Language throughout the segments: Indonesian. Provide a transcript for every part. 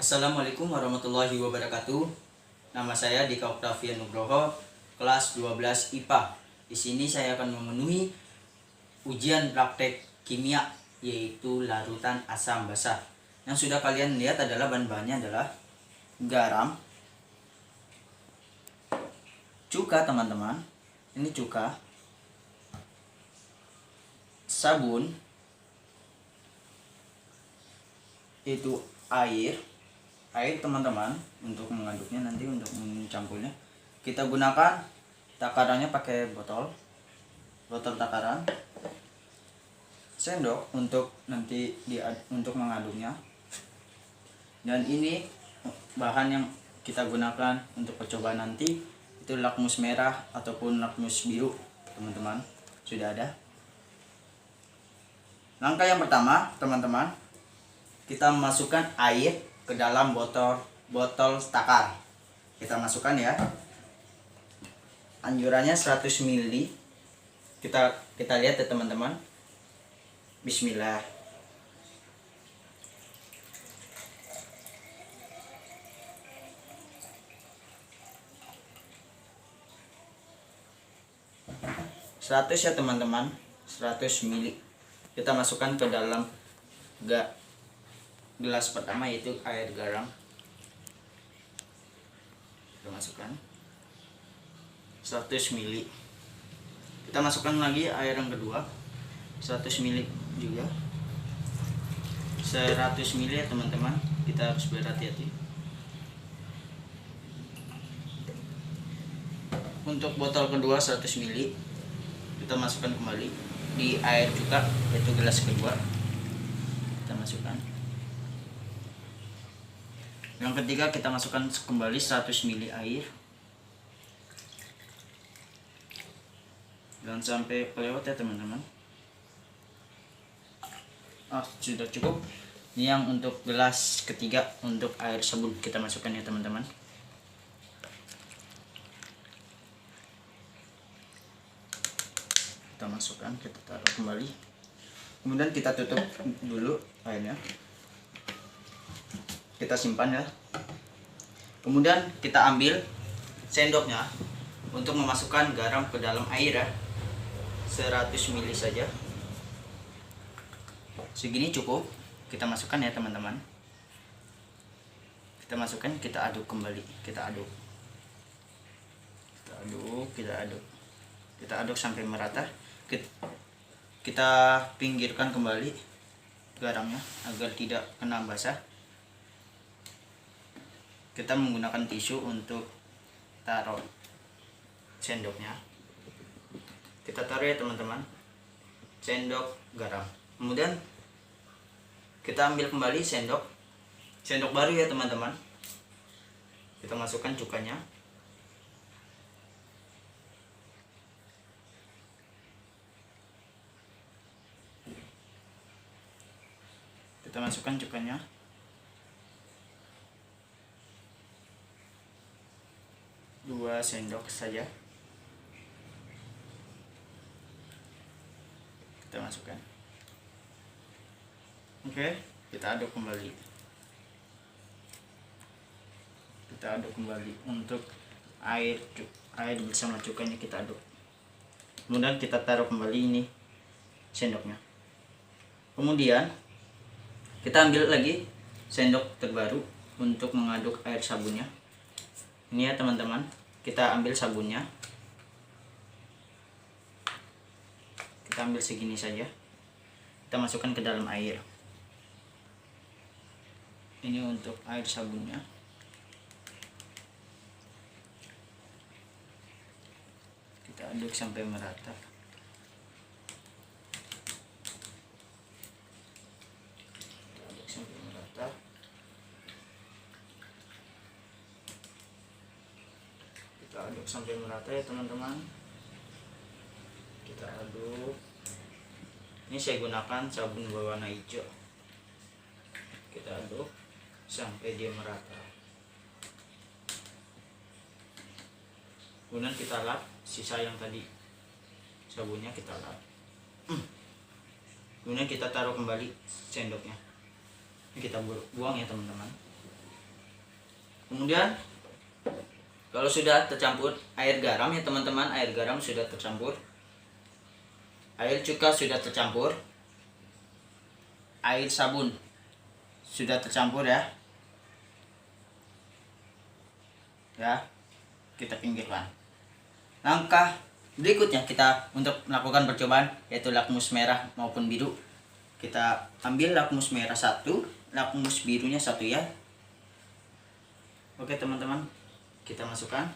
Assalamualaikum warahmatullahi wabarakatuh. Nama saya Dika Octavian Nugroho, kelas 12 IPA. Di sini saya akan memenuhi ujian praktek kimia, yaitu larutan asam basa. Yang sudah kalian lihat adalah bahan-bahannya adalah garam, cuka teman-teman, ini cuka, sabun, itu air teman-teman. Untuk mengaduknya, nanti untuk mencampurnya kita gunakan takarannya pakai botol takaran, sendok untuk nanti untuk mengaduknya. Dan ini bahan yang kita gunakan untuk percobaan nanti, itu lakmus merah ataupun lakmus biru teman-teman, sudah ada. Langkah yang pertama teman-teman, kita masukkan air ke dalam botol takar. Kita masukkan ya. Anjurannya 100 ml. Kita lihat ya teman-teman. Bismillah. Seratus ya teman-teman, 100 ml. Kita masukkan ke dalam gelas pertama, yaitu air garam. Kita masukkan 100 ml. Kita masukkan lagi air yang kedua 100 ml juga. 100 ml ya teman-teman, kita harus berhati-hati. Untuk botol kedua 100 ml, kita masukkan kembali di air juga, yaitu gelas kedua. Kita masukkan. Yang ketiga kita masukkan kembali 100 ml air. Jangan sampai kelewat ya teman-teman. Sudah cukup. Ini yang untuk gelas ketiga, untuk air sabun kita masukkan ya teman-teman. Kita masukkan, kita taruh kembali. Kemudian kita tutup dulu airnya. Kita simpan ya. Kemudian kita ambil sendoknya untuk memasukkan garam ke dalam air ya. 100 ml saja. Segini cukup. Kita masukkan ya teman-teman. Kita masukkan, kita aduk kembali. Kita aduk. Kita aduk sampai merata. Kita pinggirkan kembali garamnya agar tidak kena basah. Kita menggunakan tisu untuk taruh sendoknya. Kita taruh ya teman-teman, sendok garam. Kemudian kita ambil kembali sendok baru ya teman-teman. Kita masukkan cukanya. Kita masukkan cukanya. Dua sendok saja. Kita masukkan. Oke, kita aduk kembali. Untuk air bersama cukanya kita aduk. Kemudian kita taruh kembali ini sendoknya. Kemudian kita ambil lagi sendok terbaru untuk mengaduk air sabunnya. Ini ya teman-teman, kita ambil sabunnya. Kita ambil segini saja. Kita masukkan ke dalam air. Ini untuk air sabunnya. Kita aduk sampai merata. Kita aduk sampai merata ya teman-teman. Kita aduk. Ini saya gunakan sabun berwarna hijau. Kita aduk sampai dia merata. Kemudian kita lap sisa yang tadi sabunnya, kita lap. Kemudian kita taruh kembali sendoknya. Ini kita buang ya teman-teman. Kemudian kalau sudah tercampur air garam ya teman-teman, air garam sudah tercampur, air cuka sudah tercampur, air sabun sudah tercampur ya. Kita pinggirkan. Langkah berikutnya kita untuk melakukan percobaan yaitu lakmus merah maupun biru. Kita ambil lakmus merah satu, lakmus birunya satu ya. Oke teman-teman, kita masukkan.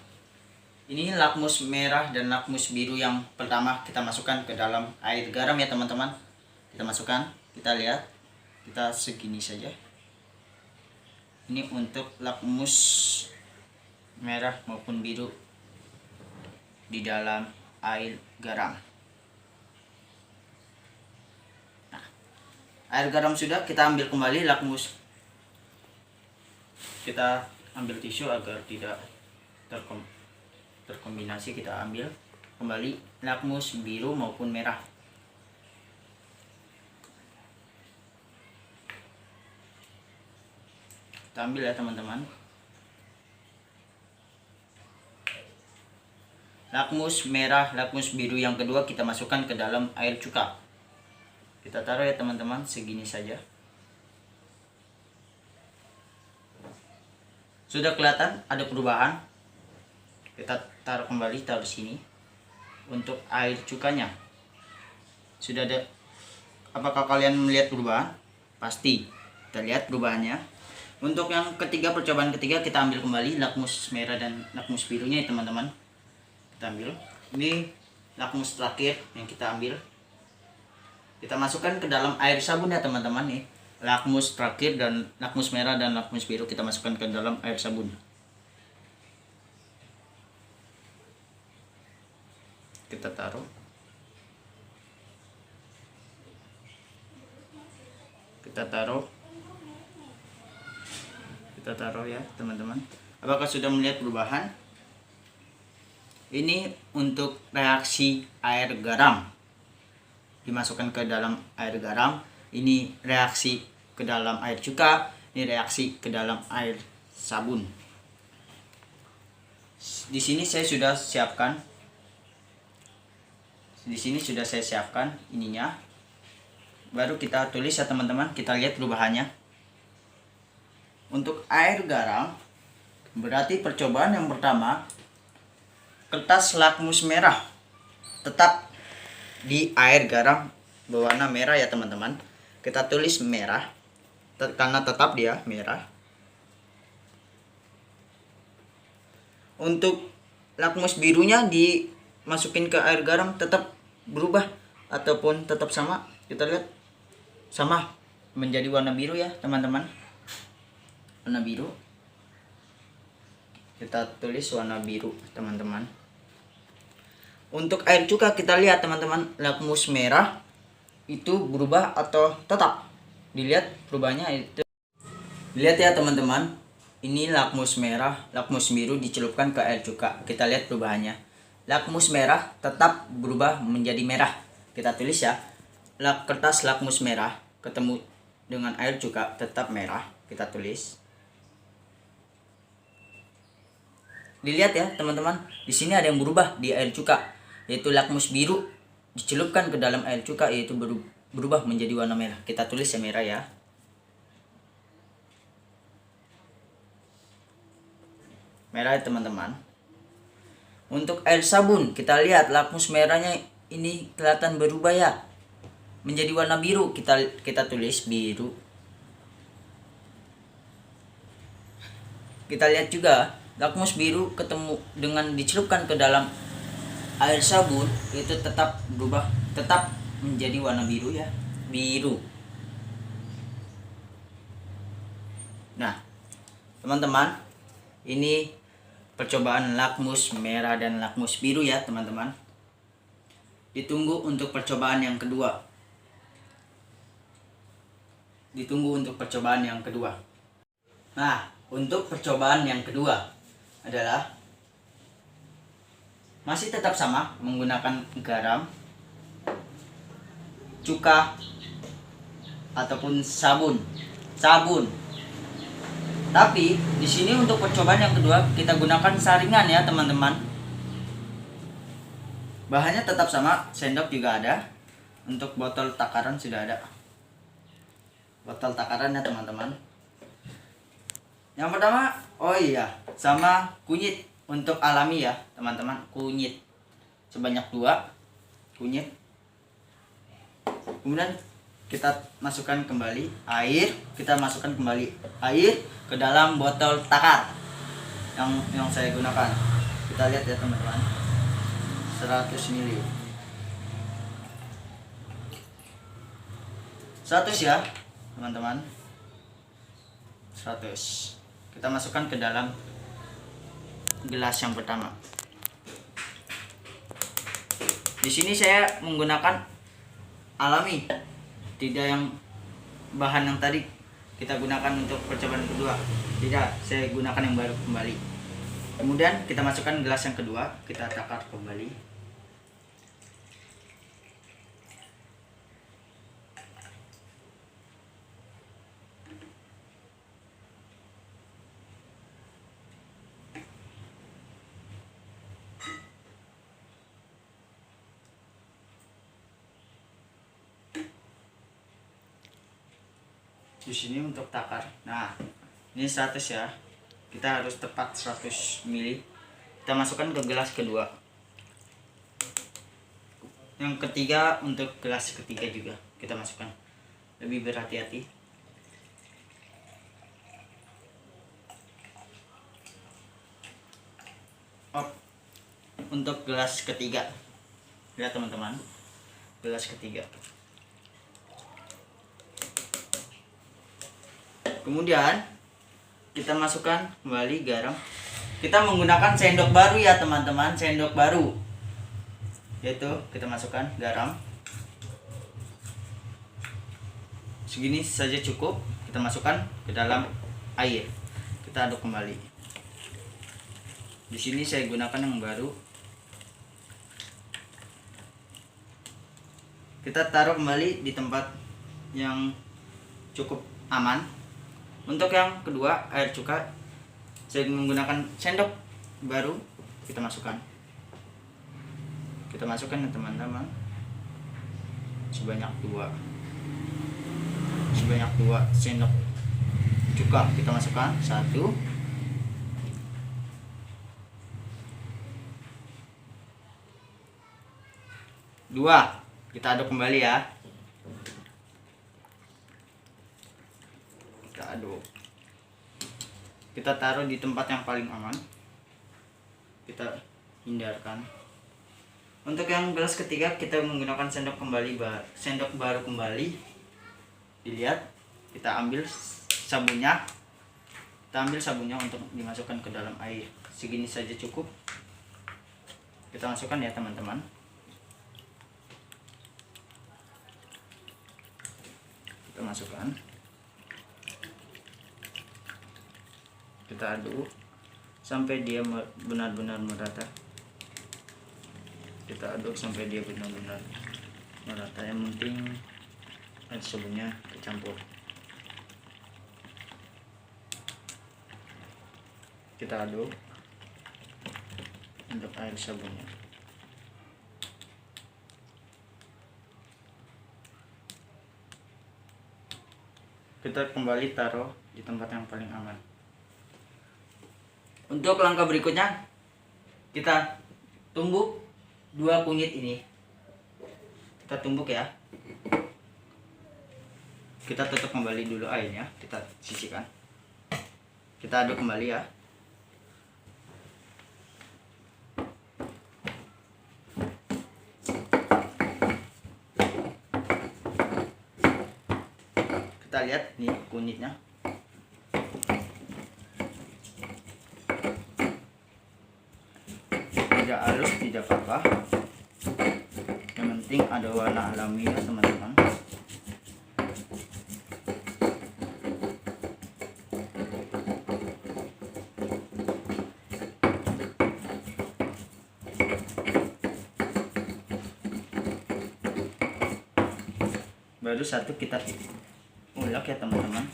Ini lakmus merah dan lakmus biru yang pertama kita masukkan ke dalam air garam ya teman-teman. Kita masukkan, kita lihat, kita segini saja. Ini untuk lakmus merah maupun biru di dalam air garam. Nah, air garam sudah, kita ambil kembali lakmus. Kita ambil tisu agar tidak terkombinasi. Kita ambil kembali lakmus biru maupun merah. Kita ambil ya teman-teman. Lakmus merah, lakmus biru yang kedua kita masukkan ke dalam air cuka. Kita taruh ya teman-teman, segini saja. Sudah kelihatan ada perubahan. Kita taruh kembali, taruh sini. Untuk air cukanya sudah ada. Apakah kalian melihat perubahan? Pasti kita lihat perubahannya. Untuk yang ketiga, percobaan ketiga, kita ambil kembali lakmus merah dan lakmus birunya ya teman-teman. Kita ambil, ini lakmus terakhir yang kita ambil, kita masukkan ke dalam air sabun ya teman-teman nih. Lakmus terakhir dan lakmus merah dan lakmus biru kita masukkan ke dalam air sabun. Kita taruh. Kita taruh ya teman-teman. Apakah sudah melihat perubahan? Ini untuk reaksi air garam. Dimasukkan ke dalam air garam. Ini reaksi ke dalam air cuka. Ini reaksi ke dalam air sabun. Di sini saya sudah siapkan. Di sini sudah saya siapkan ininya. Baru kita tulis ya teman-teman. Kita lihat perubahannya. Untuk air garam, berarti percobaan yang pertama, kertas lakmus merah tetap di air garam berwarna merah ya teman-teman. Kita tulis merah karena tetap dia merah. Untuk lakmus birunya dimasukin ke air garam tetap berubah ataupun tetap sama. Kita lihat sama, menjadi warna biru ya teman-teman. Warna biru. Kita tulis warna biru teman-teman. Untuk air cuka kita lihat teman-teman, lakmus merah itu berubah atau tetap. Dilihat perubahannya itu. Lihat ya teman-teman. Ini lakmus merah, lakmus biru dicelupkan ke air cuka. Kita lihat perubahannya. Lakmus merah tetap berubah menjadi merah. Kita tulis ya. Kertas lakmus merah ketemu dengan air cuka tetap merah. Kita tulis. Dilihat ya teman-teman. Di sini ada yang berubah di air cuka. Yaitu lakmus biru dicelupkan ke dalam air cuka, yaitu berubah menjadi warna merah. Kita tulis ya merah ya. Merah ya teman-teman. Untuk air sabun kita lihat lakmus merahnya ini kelihatan berubah ya, menjadi warna biru. Kita tulis biru. Kita lihat juga lakmus biru ketemu dengan dicelupkan ke dalam air sabun itu tetap berubah, tetap menjadi warna biru ya, biru. Nah teman-teman, ini percobaan lakmus merah dan lakmus biru ya teman-teman. Ditunggu untuk percobaan yang kedua. Nah untuk percobaan yang kedua adalah masih tetap sama, menggunakan garam, cuka ataupun sabun. Tapi di sini untuk percobaan yang kedua kita gunakan saringan ya teman-teman. Bahannya tetap sama, sendok juga ada. Untuk botol takaran sudah ada. Botol takaran ya teman-teman. Yang pertama, oh iya, sama kunyit untuk alami ya teman-teman. Kunyit sebanyak 2 kunyit. Kemudian kita masukkan kembali air, ke dalam botol takar yang saya gunakan. Kita lihat ya teman-teman, 100 ml 100 ya teman-teman, 100. Kita masukkan ke dalam gelas yang pertama. Di sini saya menggunakan alami, tidak yang bahan yang tadi kita gunakan untuk percobaan kedua. Tidak, saya gunakan yang baru kembali. Kemudian kita masukkan gelas yang kedua, kita takar kembali. Di sini untuk takar. Nah, ini 100 ya. Kita harus tepat 100 ml. Kita masukkan ke gelas kedua. Yang ketiga, untuk gelas ketiga juga kita masukkan. Lebih berhati-hati. Untuk gelas ketiga. Lihat teman-teman. Gelas ketiga. Kemudian kita masukkan kembali garam. Kita menggunakan sendok baru ya teman-teman, sendok baru. Yaitu kita masukkan garam. Segini saja cukup. Kita masukkan ke dalam air. Kita aduk kembali. Di sini saya gunakan yang baru. Kita taruh kembali di tempat yang cukup aman. Untuk yang kedua, air cuka, saya menggunakan sendok baru. Kita masukkan ya teman-teman, sebanyak 2 sendok cuka. Kita masukkan 1, 2. Kita aduk kembali ya. Aduk. Kita taruh di tempat yang paling aman. Kita hindarkan. Untuk yang gelas ketiga kita menggunakan sendok baru kembali. Dilihat, kita ambil sabunnya. Untuk dimasukkan ke dalam air. Segini saja cukup. Kita masukkan ya teman-teman. Kita masukkan. Kita aduk sampai dia benar-benar merata. Kita aduk sampai dia benar-benar merata. Yang penting air sabunnya tercampur. Kita aduk untuk air sabunnya. Kita kembali taruh di tempat yang paling aman. Untuk langkah berikutnya, kita tumbuk 2 kunyit ini. Kita tumbuk ya. Kita tutup kembali dulu airnya, kita sisihkan. Kita aduk kembali ya. Kita lihat nih kunyitnya. Tidak halus, tidak apa-apa. Yang penting ada warna alami ya teman-teman. Baru 1 kita ulek ya teman-teman.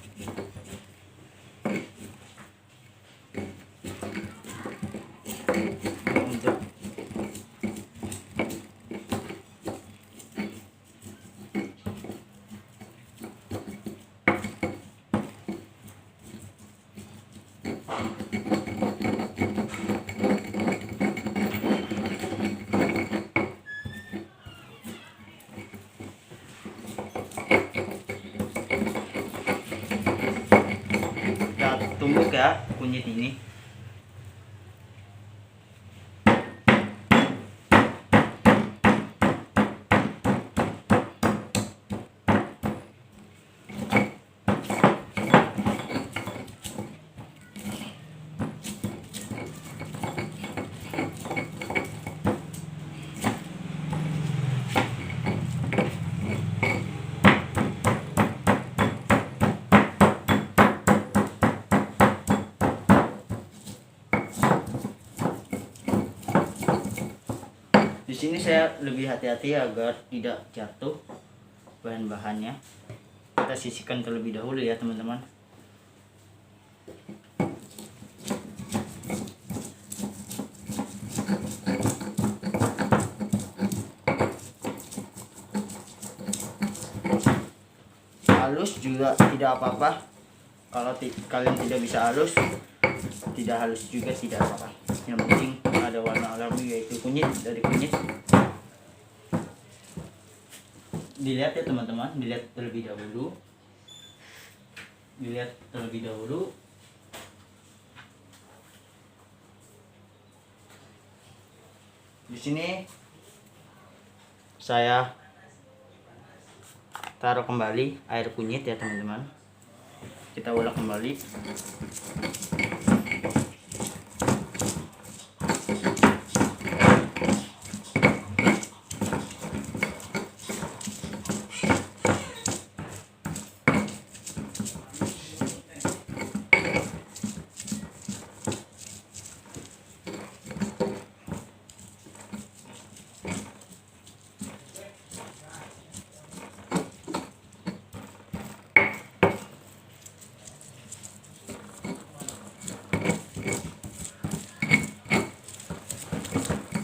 ya kunyit ini. Di sini saya lebih hati-hati agar tidak jatuh bahan-bahannya. Kita sisihkan terlebih dahulu ya teman-teman. Halus juga tidak apa-apa. Kalau kalian tidak bisa halus, tidak halus juga tidak apa-apa. Yang penting ada warna alami, yaitu kunyit. Dari kunyit dilihat ya teman-teman, dilihat terlebih dahulu. Di sini saya taruh kembali air kunyit ya teman-teman. Kita ulek kembali.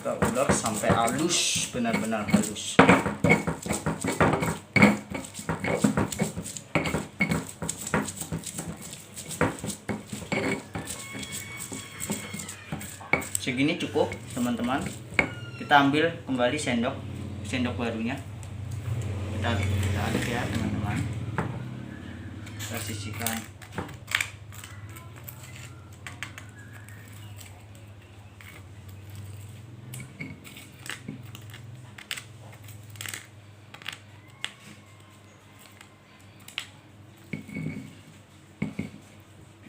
Kita ulek sampai halus, benar-benar halus. Segini cukup teman-teman. Kita ambil kembali sendok barunya. Kita aduk ya teman-teman. Kita sisihkan.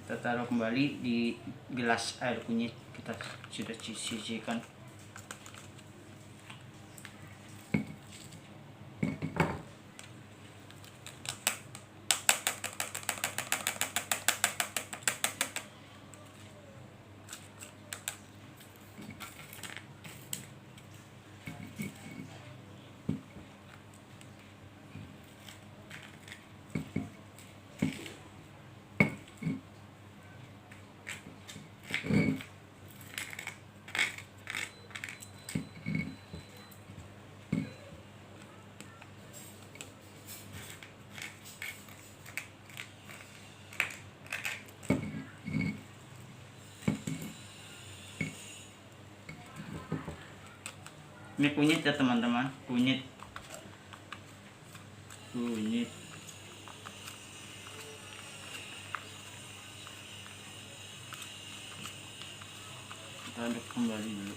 Kita taruh kembali di gelas air kunyit. Kita sudah sisihkan. Ini kunyit ya teman-teman, kunyit. Kita aduk kembali dulu.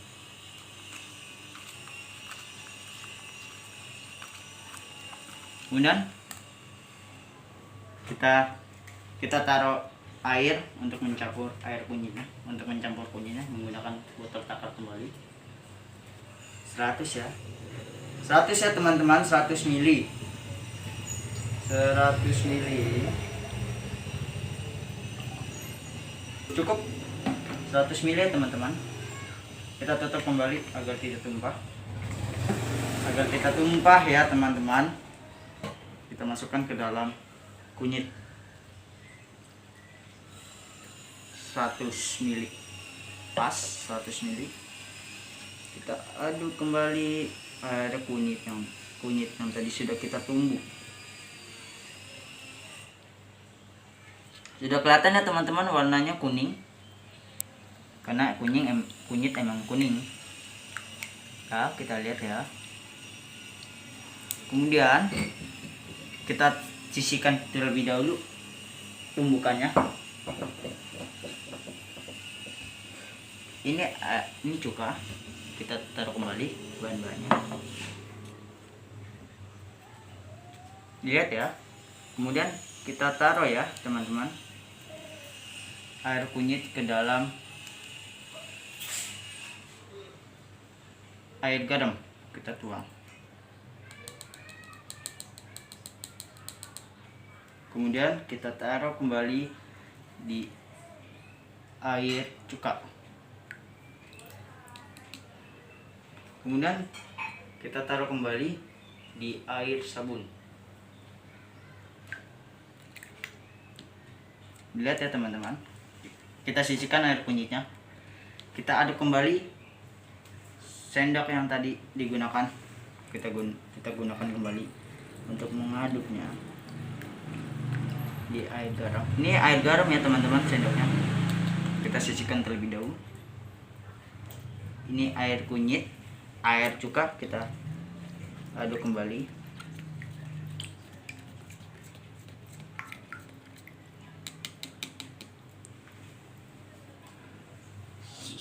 Kemudian kita taruh air untuk mencampur kunyitnya menggunakan botol takar kembali. 100 ya teman-teman, 100 ml cukup. 100 ml ya teman-teman. Kita tutup kembali agar tidak tumpah ya teman-teman. Kita masukkan ke dalam kunyit 100 ml, pas 100 ml. Kita aduk kembali air kunyit yang tadi sudah kita tumbuk. Sudah kelihatan ya teman-teman, warnanya kuning, karena kunyit emang kuning. Nah, kita lihat ya. Kemudian kita sisihkan terlebih dahulu tumbukannya. Ini cuka, kita taruh kembali bahan-bahannya. Lihat ya. Kemudian kita taruh ya teman-teman air kunyit ke dalam air garam, kita tuang. Kemudian kita taruh kembali di air cuka. Kemudian kita taruh kembali di air sabun. Lihat ya teman-teman. Kita sisihkan air kunyitnya. Kita aduk kembali sendok yang tadi digunakan. Kita gunakan kembali untuk mengaduknya di air garam. Ini air garam ya teman-teman, sendoknya. Kita sisihkan terlebih dahulu. Ini air kunyit, air cuka, kita aduk kembali.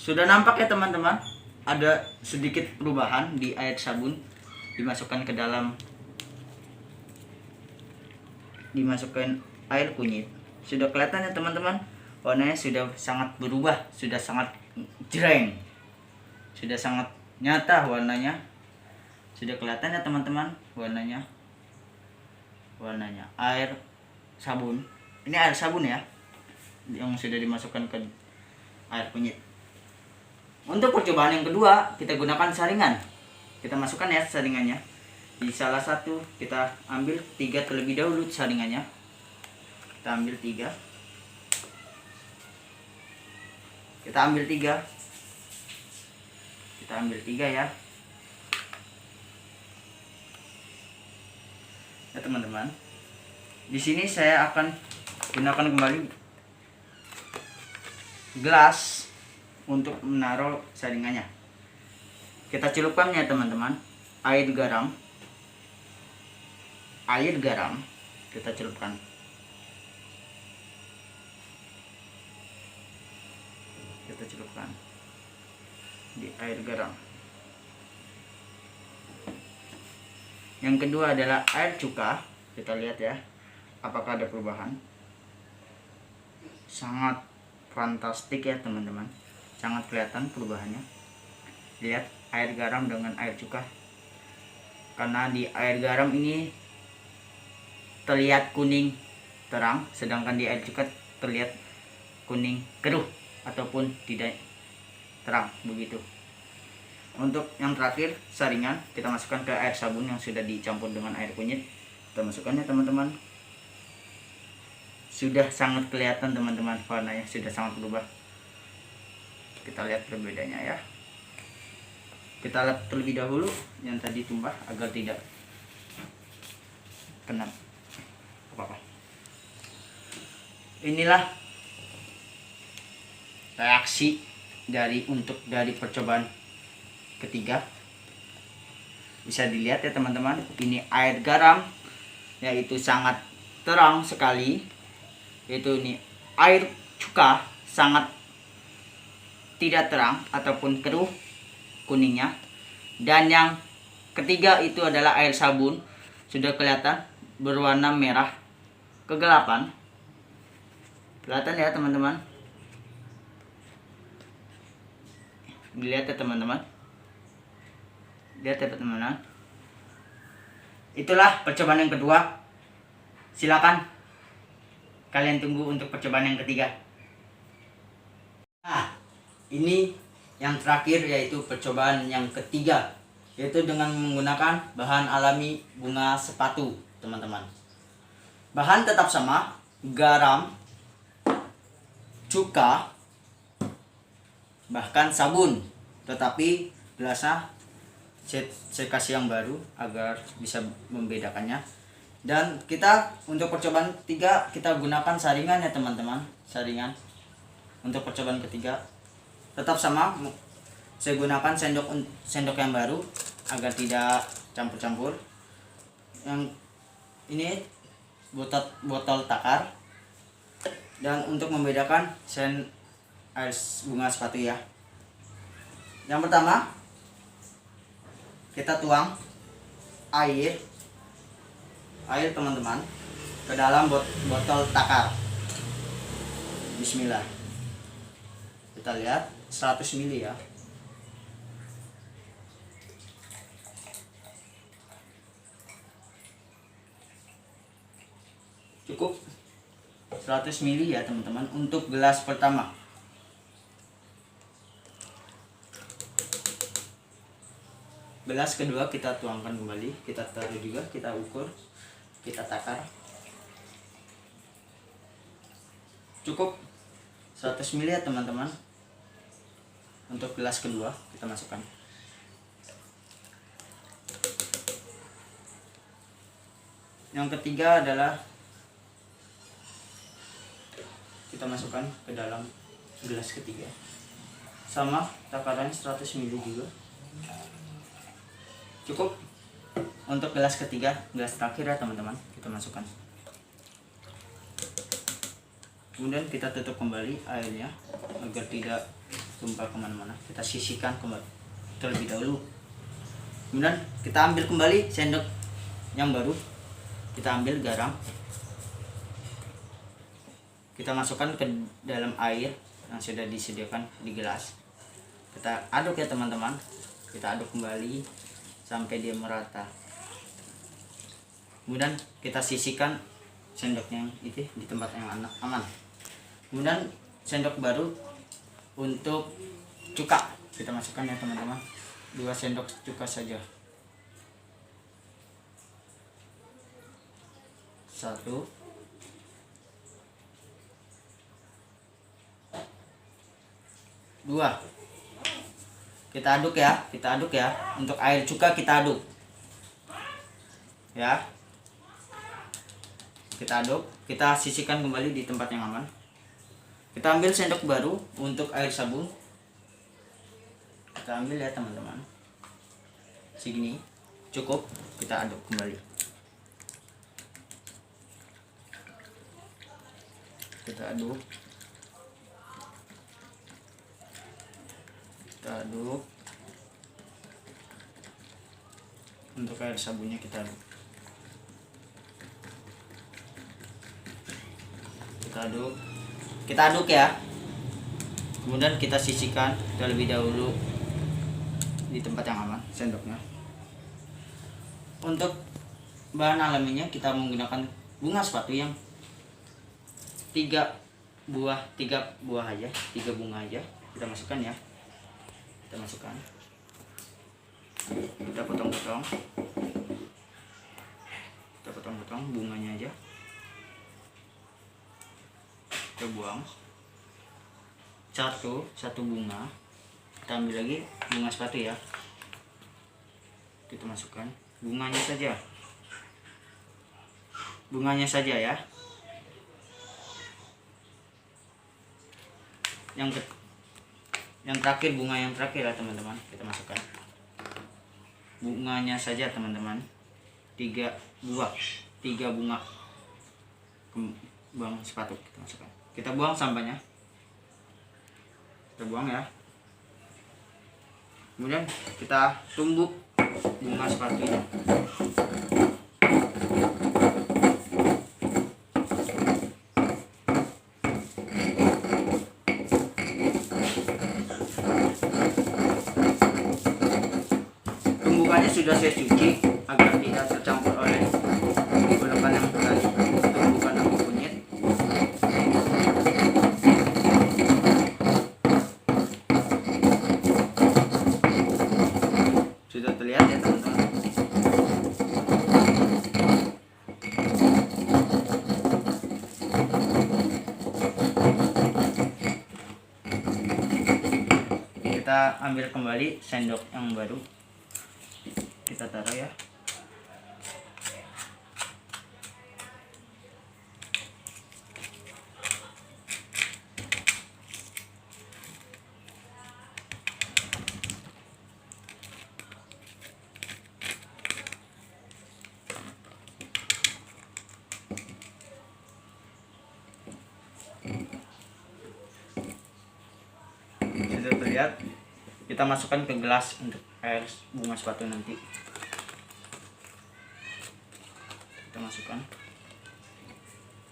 Sudah nampak ya teman-teman, ada sedikit perubahan di air sabun, dimasukkan air kunyit. Sudah kelihatan ya teman-teman, warnanya sudah sangat berubah, sudah sangat jreng, sudah sangat nyata warnanya. Sudah kelihatan ya teman-teman, warnanya air sabun. Ini air sabun ya, yang sudah dimasukkan ke air kunyit. Untuk percobaan yang kedua, kita gunakan saringan. Kita masukkan ya saringannya. Di salah satu kita ambil 3 terlebih dahulu saringannya. Kita ambil 3. Kita ambil 3 ya. Ya teman-teman. Di sini saya akan gunakan kembali gelas untuk menaruh saringannya. Kita celupkannya teman-teman, air garam kita celupkan. Di air garam. Yang kedua adalah air cuka. Kita lihat ya, apakah ada perubahan. Sangat fantastik ya teman-teman, sangat kelihatan perubahannya. Lihat air garam dengan air cuka. Karena di air garam ini terlihat kuning terang, sedangkan di air cuka terlihat kuning keruh ataupun tidak terang begitu. Untuk yang terakhir, saringan kita masukkan ke air sabun yang sudah dicampur dengan air kunyit. Kita masukkannya teman-teman. Sudah sangat kelihatan teman-teman, warnanya sudah sangat berubah. Kita lihat perbedaannya ya. Kita lihat terlebih dahulu yang tadi tumpah agar tidak kena apa-apa. Inilah reaksi dari percobaan ketiga. Bisa dilihat ya teman-teman, ini air garam yaitu sangat terang sekali. Yaitu ini air cuka sangat tidak terang ataupun keruh kuningnya. Dan yang ketiga itu adalah air sabun, sudah kelihatan berwarna merah kegelapan. Kelihatan ya teman-teman. Dilihat ya teman-teman. Lihat ya teman-teman. Itulah percobaan yang kedua. Silakan kalian tunggu untuk percobaan yang ketiga. Nah, ini yang terakhir yaitu percobaan yang ketiga, yaitu dengan menggunakan bahan alami bunga sepatu, teman-teman. Bahan tetap sama, garam, cuka, bahkan sabun, tetapi gelasnya saya kasih yang baru agar bisa membedakannya. Dan kita untuk percobaan ketiga kita gunakan saringan ya teman-teman, saringan. Untuk percobaan ketiga tetap sama, saya gunakan sendok yang baru agar tidak campur-campur. Yang ini botol takar. Dan untuk membedakan air bunga sepatu ya, Yang pertama, kita tuang air teman-teman ke dalam botol takar. Bismillah. Kita lihat 100 ml ya. Cukup 100 ml ya teman-teman untuk gelas pertama. Gelas kedua kita tuangkan kembali, kita taruh juga, kita ukur, kita takar. Cukup 100 ml ya teman-teman. Untuk gelas kedua kita masukkan. Yang ketiga adalah kita masukkan ke dalam gelas ketiga. Sama takaran 100 ml juga. Cukup untuk gelas ketiga, gelas terakhir ya teman-teman, kita masukkan. Kemudian kita tutup kembali airnya agar tidak tumpah kemana-mana. Kita sisihkan kembali terlebih dahulu. Kemudian kita ambil kembali sendok yang baru, kita ambil garam, kita masukkan ke dalam air yang sudah disediakan di gelas. Kita aduk ya teman-teman, kita aduk kembali sampai dia merata. Kemudian kita sisihkan sendoknya itu di tempat yang aman. Kemudian sendok baru untuk cuka kita masukkan ya teman-teman, 2 sendok cuka saja. 1, 2. Kita aduk ya, untuk air cuka kita aduk ya, kita aduk, kita sisihkan kembali di tempat yang aman. Kita ambil sendok baru untuk air sabun, kita ambil ya teman-teman, segini cukup, kita aduk kembali. Kita aduk, untuk air sabunnya kita aduk, kita aduk ya. Kemudian kita sisihkan terlebih dahulu di tempat yang aman sendoknya. Untuk bahan alaminya kita menggunakan bunga sepatu yang 3 buah aja, 3 bunga aja kita masukkan ya. Kita masukkan, kita potong-potong bunganya aja, kita buang. Satu bunga, kita ambil lagi bunga sepatu ya, kita masukkan bunganya saja ya. Yang terakhir, bunga yang terakhir ya teman-teman, kita masukkan bunganya saja teman-teman, 3 bunga kembang sepatu kita masukkan. Kita buang sampahnya, kita buang ya. Kemudian kita tumbuk bunga sepatunya. Tumbukannya sudah saya cuci agar tidak tercampur oleh gunakan yang tadi, tumbukan atau kunyit. Sudah terlihat ya teman-teman. Kita ambil kembali sendok yang baru, kita taruh ya. Sudah terlihat kita masukkan ke gelas untuk air bunga sepatu nanti. Kita masukkan,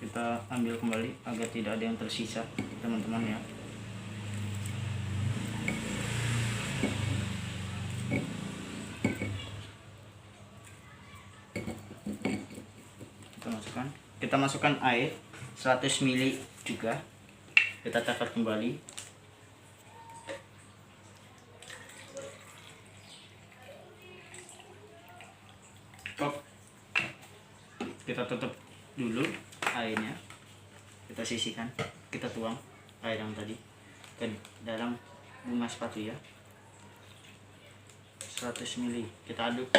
kita ambil kembali agar tidak ada yang tersisa teman-teman ya. Kita masukkan air 100 ml juga, kita takar kembali. Kita tutup dulu airnya, kita sisihkan, kita tuang air yang tadi ke dalam bunga sepatu ya. 100 ml kita aduk.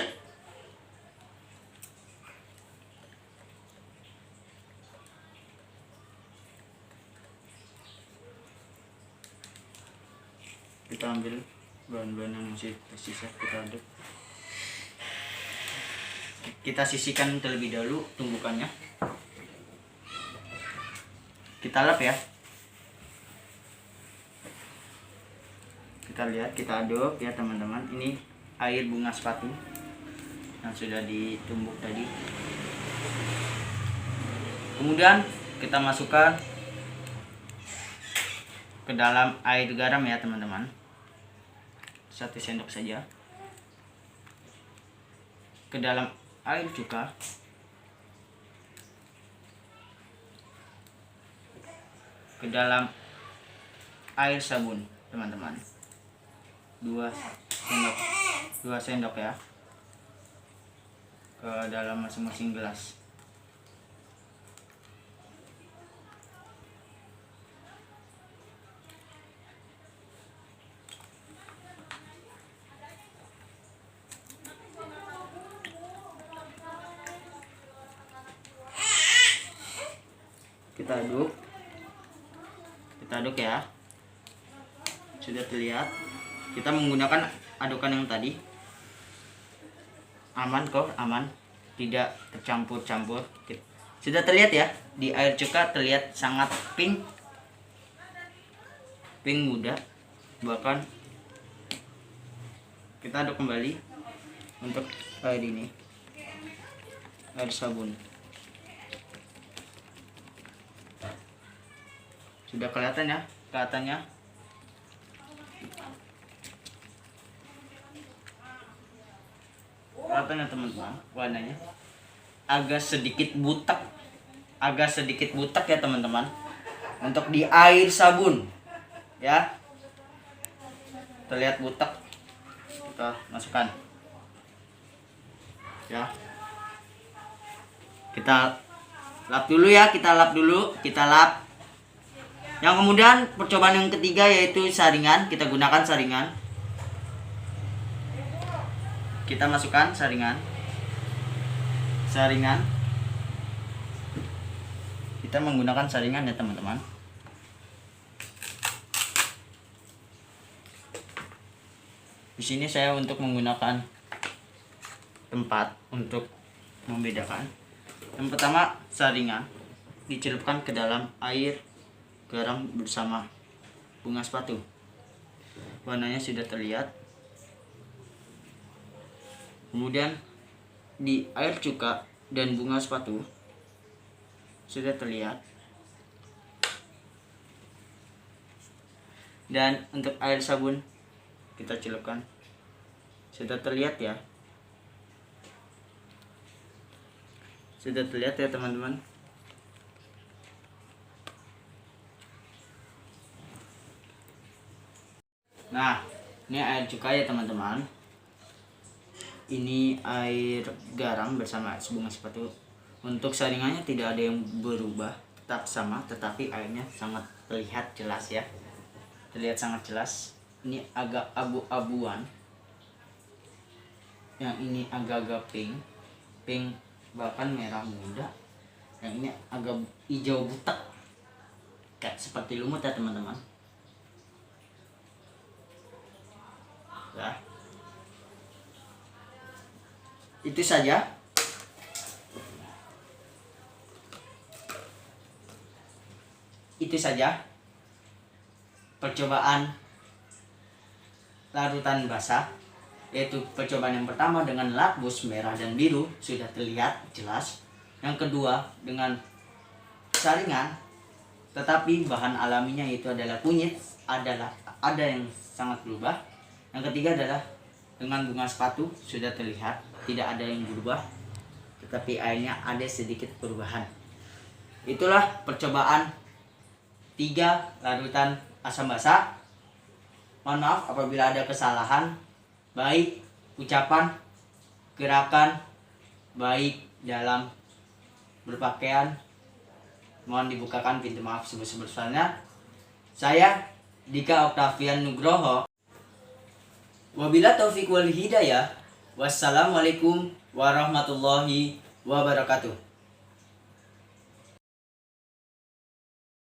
Kita ambil bahan-bahan yang masih tersisa, kita aduk. Kita sisihkan terlebih dahulu tumbukannya. Kita lap ya. Kita lihat, kita aduk ya teman-teman. Ini air bunga sepatu yang sudah ditumbuk tadi. Kemudian kita masukkan ke dalam air garam ya teman-teman. 1 sendok saja. Ke dalam air cuka. Ke dalam air sabun teman-teman. 2 sendok ya. Ke dalam masing-masing gelas. Kita aduk ya. Sudah terlihat, kita menggunakan adukan yang tadi. Aman kok, aman, tidak tercampur-campur. Sudah terlihat ya, di air cuka terlihat sangat pink muda. Bahkan kita aduk kembali untuk air ini, air sabun. Sudah kelihatan ya, kelihatannya. Kelihatannya teman-teman, warnanya agak sedikit butak ya teman-teman. Untuk di air sabun ya, terlihat butak. Kita masukkan ya. Kita lap dulu ya, kita lap. Yang kemudian percobaan yang ketiga yaitu saringan. Kita gunakan saringan. Kita masukkan saringan. Kita menggunakan saringan ya teman-teman. Di sini saya untuk menggunakan tempat untuk membedakan. Yang pertama, saringan dicelupkan ke dalam air garam bersama bunga sepatu. Warnanya sudah terlihat. Kemudian di air cuka dan bunga sepatu sudah terlihat. Dan untuk air sabun kita celupkan. Sudah terlihat ya. Sudah terlihat ya teman-teman. Nah, ini air cuka ya teman-teman. Ini air garam bersama bunga sepatu. Untuk saringannya tidak ada yang berubah, tetap sama, tetapi airnya sangat terlihat jelas ya. Terlihat sangat jelas. Ini agak abu-abuan. Yang ini agak-agak pink bahkan merah muda. Yang ini agak hijau butak, kayak seperti lumut ya teman-teman. Ya. Itu saja. Percobaan larutan basah, yaitu percobaan yang pertama dengan lakbus merah dan biru sudah terlihat jelas. Yang kedua dengan saringan, tetapi bahan alaminya itu adalah kunyit, ada yang sangat berubah. Yang ketiga adalah dengan bunga sepatu sudah terlihat tidak ada yang berubah, tetapi airnya ada sedikit perubahan. Itulah percobaan 3 larutan asam basa. Mohon maaf apabila ada kesalahan, baik ucapan, gerakan, baik dalam berpakaian. Mohon dibukakan pintu maaf sebesar-besarnya. Saya Dika Oktavian Nugroho. Wabila taufiq wal hidayah. Wassalamualaikum warahmatullahi wabarakatuh.